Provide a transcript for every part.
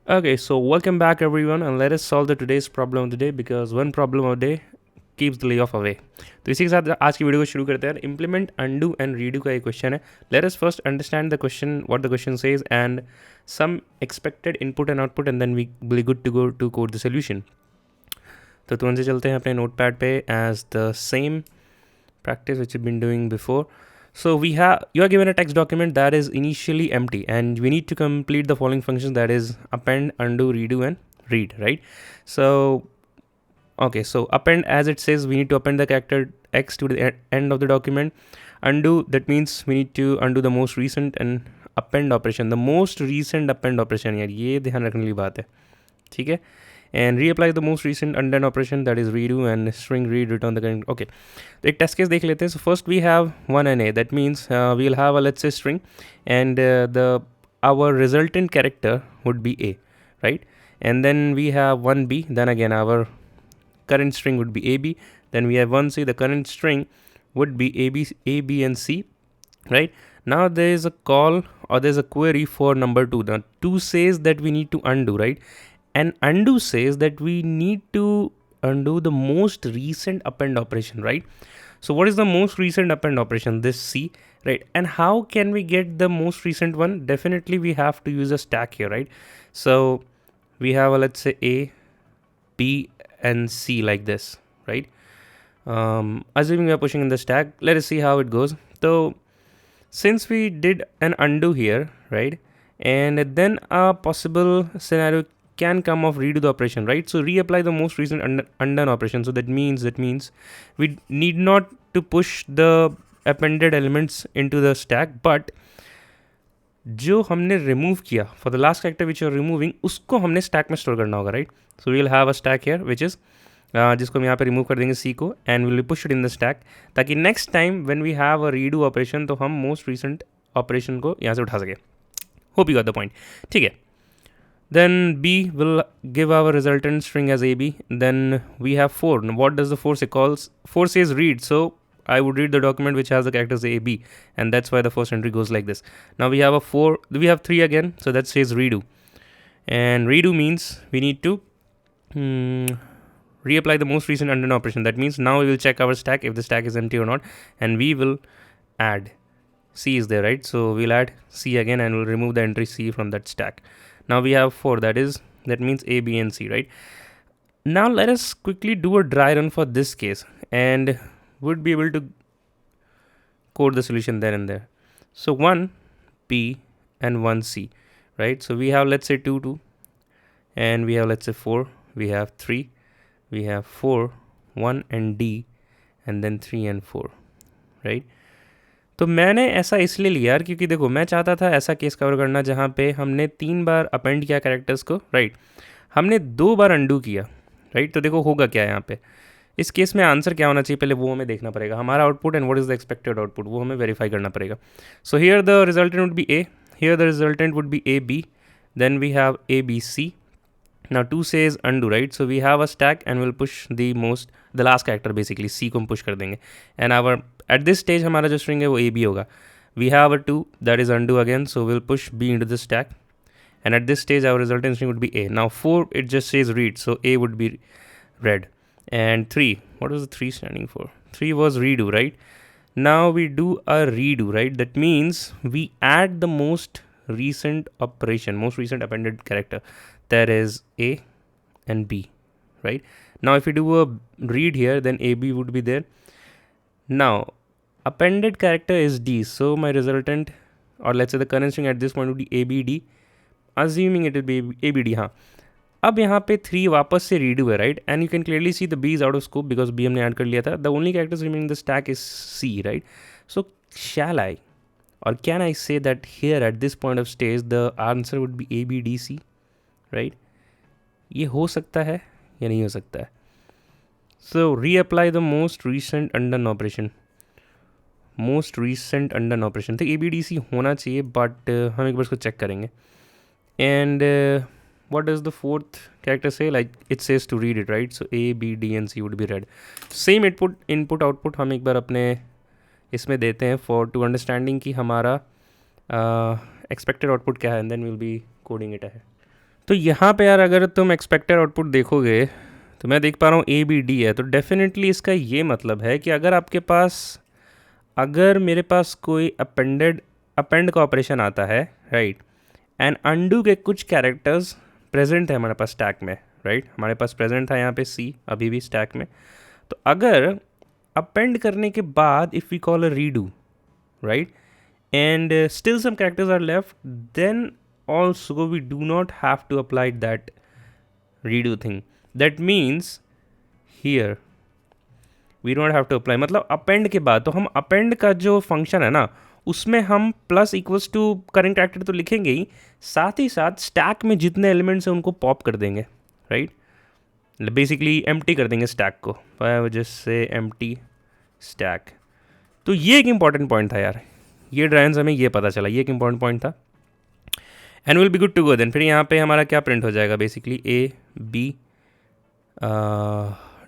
Okay, so welcome back everyone, and let us solve the today's problem of the day because one problem of the day keeps the layoff away. तो इसी के साथ आज की video को शुरू करते हैं. इम्प्लीमेंट अंडू एंड रीडू का एक क्वेश्चन है. Let us first understand the question, what the question says and some expected input and output, and then we will be good to go to code the solution. तो तुरंत से चलते हैं अपने notepad पे as the same practice which you've been doing before. So you are given a text document that is initially empty, and we need to complete the following functions, that is append, undo, redo, and read, right? So okay, so append, as it says, we need to append the character X to the end of the document. Undo, that means we need to undo the most recent, and append operation, the most recent append operation, यार ये ध्यान रखने वाली बात है, ठीक है. And reapply the most recent undone operation, that is redo, and string read return the current. Okay, तो एक टेस्ट केस देख लेते हैं. So first we have one NA, that means we'll have a, let's say, string, and our resultant character would be A, right? And then we have one B, then again our current string would be AB, then we have one C, the current string would be A, B and C, right? Now there is a call, or there's a query for number 2. Now 2 says that we need to undo, right? And undo says that we need to undo the most recent append operation, right? So what is the most recent append operation? This C, right? And how can we get the most recent one? Definitely we have to use a stack here, right? So we have a, let's say, A, B and C like this, right? Assuming we are pushing in the stack, let us see how it goes. So since we did an undo here, right, and then a possible scenario can come of redo the operation, right? So reapply the most recent undone operation. So that means we need not to push the appended elements into the stack, but जो हमने remove किया for the last character which are removing, उसको हमने stack में store करना होगा, right? So we will have a stack here which is जिसको हम यहाँ पे रिमूव कर देंगे सी को, and will push it in the stack, ताकि next time when we have a redo operation तो हम मोस्ट रिसेंट ऑपरेशन को यहाँ से उठा सके. Hope you got the point, ठीक है. Then B will give our resultant string as AB. Then we have 4. Now what does the 4 say? 4 says read. So I would read the document which has the characters AB, and that's why the first entry goes like this. Now we have a 4. We have 3 again. So that says redo. And redo means we need to reapply the most recent undone operation. That means now we will check our stack if the stack is empty or not, and we will add. C is there, right? So we'll add C again, and we'll remove the entry C from that stack. Now we have 4, that means A, B and C, right? Now let us quickly do a dry run for this case, and would be able to code the solution there and there. So 1 B and 1 C, right? So we have, let's say, 2 2, and we have, let's say, 4, we have 3, we have 4, 1 and D, and then 3 and 4, right? तो मैंने ऐसा इसलिए लिया यार क्योंकि देखो मैं चाहता था ऐसा केस कवर करना जहाँ पे हमने 3 बार अपेंड किया कैरेक्टर्स को, राइट? हमने 2 बार अंडू किया, राइट? तो देखो होगा क्या यहाँ पे. इस केस में आंसर क्या होना चाहिए पहले वो हमें देखना पड़ेगा, हमारा output and what is the expected output, वो हमें वेरीफाई करना पड़ेगा. So here the resultant would be A, here the resultant would be A B, then we have A B C. Now 2 says undo, right? So we have a stack and we'll push the last character basically, C को हम push कर देंगे. And our at this stage हमारा जो string है वो A B होगा. We have a 2 that is undo again, so we'll push B into the stack. And at this stage our resultant string would be A. Now 4, it just says read, so A would be read. And 3, what was the 3 standing for? 3 was redo, right? Now we do a redo, right? That means we add the most recent operation, most recent appended character. There is A and B, right? Now if we do a read here, then AB would be there. Now appended character is D, so my resultant, or let's say the current string at this point would be ABD, assuming it will be ABD. हाँ, अब यहाँ पे 3 वापस से redo है, right? And you can clearly see the B is out of scope because B हमने add कर लिया था. The only characters remaining in the stack is C, right? So shall I, or can I say that here at this point of stage the answer would be ABDC, right? ये हो सकता है या नहीं हो सकता है. So reapply the most recent undone operation. Most recent undone operation तो ABDC होना चाहिए, बट हम एक बार इसको चेक करेंगे. And what does the fourth character say? Like it says to read it, right? So A, B, D and C would be read. Same input output हम एक बार अपने इसमें देते हैं for to understanding कि हमारा expected output क्या है, and then we'll be coding it ahead. तो यहाँ पे यार अगर तुम एक्सपेक्टेड आउटपुट देखोगे तो मैं देख पा रहा हूँ ए बी डी है, तो डेफिनेटली इसका ये मतलब है कि अगर मेरे पास कोई अपेंड का ऑपरेशन आता है, राइट, एंड अनडू के कुछ कैरेक्टर्स प्रेजेंट है हमारे पास स्टैक में, राइट, हमारे पास प्रेजेंट था यहाँ पे सी अभी भी स्टैक में, तो अगर अपेंड करने के बाद if we call a redo, right, and still some characters are left, then also we do not have to apply that redo thing. That means here we don't have to apply, मतलब append के बाद तो हम append का जो function है ना उसमें हम plus equals to current character तो लिखेंगे ही, साथ ही साथ स्टैक में जितने एलिमेंट्स हैं उनको पॉप कर देंगे, राइट, बेसिकली एम्प्टी कर देंगे स्टैक को, वजह से एम्प्टी स्टैक। तो ये एक इंपॉर्टेंट पॉइंट था यार, ये ड्राइंस हमें ये पता चला, ये एक इंपॉर्टेंट पॉइंट था, and will be good to go then. फिर यहाँ पे हमारा क्या प्रिंट हो जाएगा, basically A B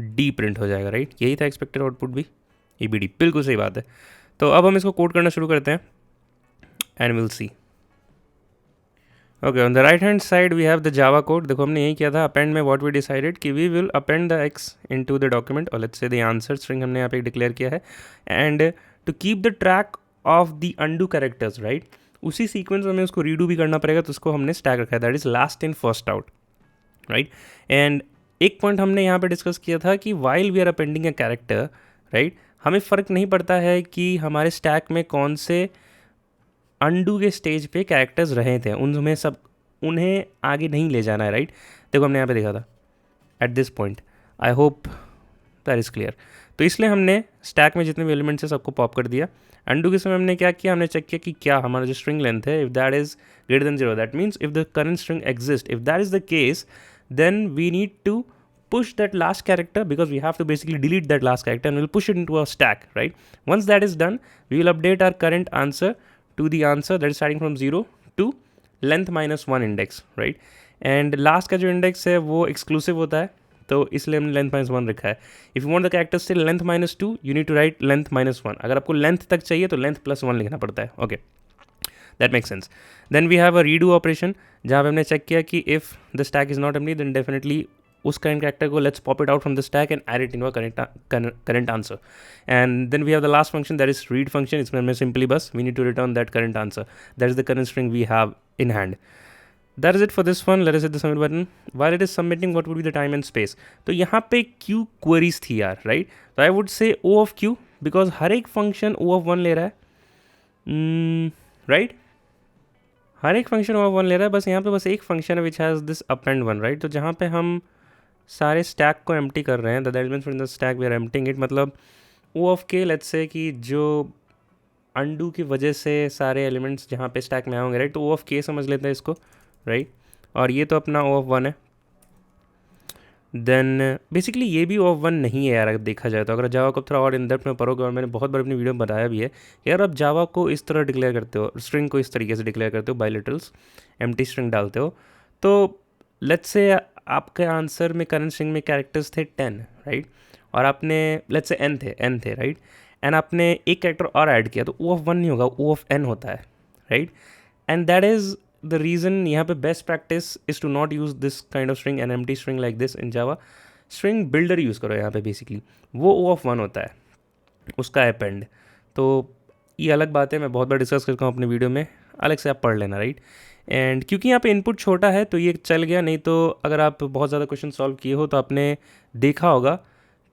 D print हो जाएगा, राइट, यही था एक्सपेक्टेड आउटपुट भी, ए बी डी, बिल्कुल सही बात है। तो अब हम इसको कोड करना शुरू करते हैं and will see. Okay, on the right hand side we have the Java code. देखो हमने यही किया था, अपेंड में व्हाट वी डिसाइडेड कि we will append the X into the document, और let's say the answer string हमने यहाँ पे डिक्लेयर किया है, and to keep the track of the undo characters, right, उसी सीक्वेंस में हमें उसको रीडू भी करना पड़ेगा, तो उसको हमने स्टैक रखा है, that is last in first out, right. And एक पॉइंट हमने यहाँ पे डिस्कस किया था कि while we are appending a character, right, हमें फ़र्क नहीं पड़ता है कि हमारे स्टैक में कौन से अनडू के स्टेज पे कैरेक्टर्स रहे थे, उन्हें आगे नहीं ले जाना है, राइट। देखो हमने यहाँ पे देखा था at this point, I hope that is clear. तो इसलिए हमने स्टैक में जितने भी एलिमेंट्स हैं सबको पॉप कर दिया। अनडू के समय हमने क्या किया, हमने चेक किया कि क्या हमारा जो स्ट्रिंग लेंथ है, if that is greater than 0, that means if the current string exist, if that is the case, then we need to push that last character, because we have to basically delete that last character and we'll push it into a stack, right. Once that is done, we will update our current answer to the answer that is starting from 0 to length minus 1 index, right. And last का जो index है वो exclusive होता है, तो इसलिए हमने length minus 1 रखा है। If you want the character से length minus 2, you need to write length minus 1। अगर आपको लेंथ तक चाहिए तो लेंथ प्लस 1 लिखना पड़ता है, okay, that makes sense. Then we have a redo operation, जहाँ पे हमने चेक किया कि if the stack is not empty, then definitely उस करंट कैरेक्टर को let's pop it out from the stack and add it in current answer. And then we have the last function that is read function, इसमें हमें simply बस we need to return that current answer, that is the current string we have in hand. That is it for this one. Let us hit the submit button. While it is submitting, what would be the time and space? तो यहाँ पे Q queries थी यार, right? तो I would say O of Q, because हर एक function O of 1 ले रहा है, right? हर एक फंक्शन O of 1 ले रहा है, बस यहाँ पे बस एक फंक्शन है which has this append one, right? तो जहाँ पे हम सारे स्टैक को एम्प्टी कर रहे हैं, the elements from the stack we are emptying it, मतलब O of K, let's say कि जो अनडू की वजह से सारे एलिमेंट्स जहाँ पे स्टैक में आएंगे, राइट, तो O of K समझ लेते हैं इसको, राइट, और ये तो अपना O of 1 है। देन बेसिकली ये भी O of 1 नहीं है यार, अगर देखा जाए तो। अगर जावा को थोड़ा और इन डेप्थ में पढ़ोगे, और मैंने बहुत बार अपनी वीडियो में बताया भी है, यार आप जावा को इस तरह डिक्लेयर करते हो, स्ट्रिंग को इस तरीके से डिक्लेयर करते हो, बाइलिटरल्स एम्प्टी स्ट्रिंग डालते हो, तो लेट्स से आपके आंसर में करंट स्ट्रिंग में कैरेक्टर्स थे 10, राइट, और आपने लेट्स से n थे, राइट, एंड आपने एक कैरेक्टर और ऐड किया, तो O of 1 नहीं होगा, O of n होता है, right. And that is the reason यहाँ पे best practice is to not use this kind of string, an empty string like this in Java. String builder use करो यहाँ पे, basically वो O of 1 होता है, उसका अपेंड। तो ये अलग बात है, मैं बहुत बार डिस्कस करता हूँ अपने वीडियो में, अलग से आप पढ़ लेना, राइट। एंड क्योंकि यहाँ पे इनपुट छोटा है तो ये चल गया, नहीं तो अगर आप बहुत ज़्यादा क्वेश्चन सॉल्व किए हो तो आपने देखा होगा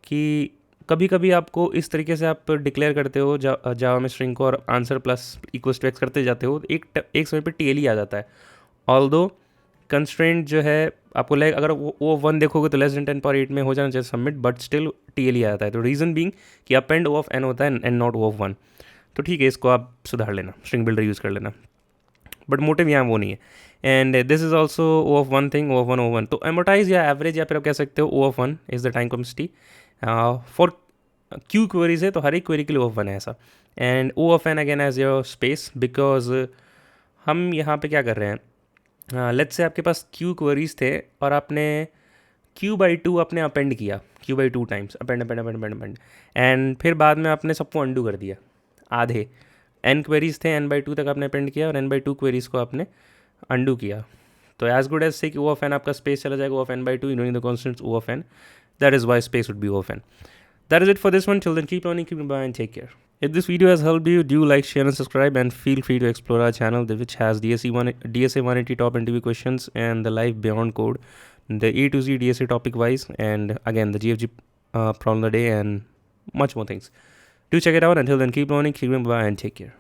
कि कभी कभी आपको इस तरीके से आप डिक्लेयर करते हो जावा में स्ट्रिंग को, और answer plus equals to x करते जाते हो, एक समय पे टीएल ही आ जाता है। ऑल्दो कंस्ट्रेंट जो है आपको लाइक, अगर वो 1 देखोगे तो लेस देन 10^8 में हो जाना चाहिए सबमिट, बट स्टिल टीएल ही आ जाता है। तो रीज़न बीइंग कि अपेंड O of n होता है एंड नॉट O of 1। तो ठीक है, इसको आप सुधार लेना, स्ट्रिंग बिल्डर यूज़ कर लेना, बट मोटिव यहाँ वो नहीं है। And this is also O of 1 thing, O of 1 O of 1। तो एमोटाइज या एवरेज, या फिर आप कह सकते हो O of 1 is the time complexity for Q queries है, तो हर एक क्वेरी के लिए O of 1 है ऐसा। And O of n again as your space, because हम यहाँ पे क्या कर रहे हैं, लेट्स से आपके पास क्यू क्वेरीज थे और आपने Q/2 अपने अपेंड किया, Q/2 टाइम्स अपेंड, एंड फिर बाद में आपने सबको अंडू कर दिया, आधे n क्वेरीज थे, n/2 तक आपने अपेंड किया और n/2 क्वेरीज को आपने अंडू किया। तो एज गुड एज से कि ओ ऑफ एन आपका स्पेस चला जाएगा, O of N by two, इन्होंने the constants O of N, that is why space would be O of N. That is it for this one. Till then, keep learning, keep bye, and take care. If this video has helped you, do like, share, and subscribe, and feel free to explore our channel, which has DSA 180 top interview questions and the life beyond code, the A to Z DSA topic wise, and again the GFG problem of the day, and much more things. Do check it out. Until then, keep learning, keep bye, and take care.